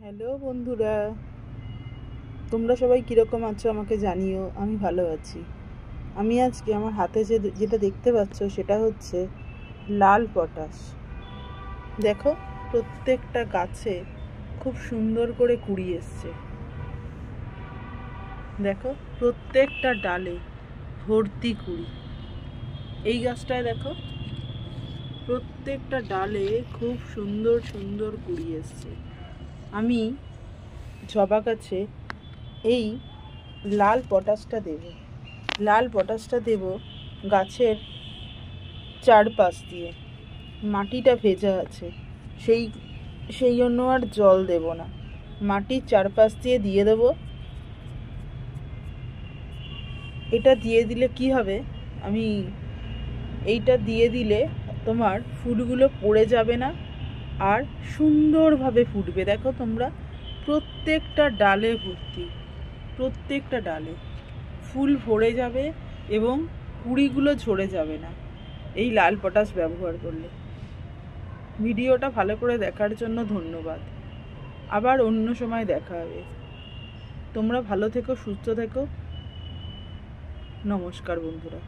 Hello বন্ধুরা, তোমরা সবাই কীরকম আছো আমাকে জানিও। আমি ভালো আছি। আমি আজকে আমার হাতে যেটা দেখতে পাচ্ছ সেটা হচ্ছে লাল পটাশ। দেখো, প্রত্যেকটা গাছে খুব সুন্দর করে কুড়ি এসছে। দেখো, প্রত্যেকটা ডালে ভর্তি কুড়ি। এই গাছটায় দেখো, প্রত্যেকটা ডালে খুব সুন্দর সুন্দর কুড়ি এসছে। আমি জবা গাছে এই লাল পটাশটা দেব গাছের চারপাশ দিয়ে। মাটিটা ভেজা আছে, সেই জন্য আর জল দেব না, মাটির চারপাশ দিয়ে দেব। এটা দিয়ে দিলে কি হবে, এইটা দিয়ে দিলে তোমার ফুলগুলো পড়ে যাবে না আর সুন্দরভাবে ফুটবে। দেখো তোমরা, প্রত্যেকটা ডালে ভর্তি, প্রত্যেকটা ডালে ফুল ভরে যাবে এবং কুঁড়িগুলো ঝরে যাবে না এই লাল পটাশ ব্যবহার করলে। ভিডিওটা ভালো করে দেখার জন্য ধন্যবাদ। আবার অন্য সময় দেখা হবে। তোমরা ভালো থেকো, সুস্থ থেকো। নমস্কার বন্ধুরা।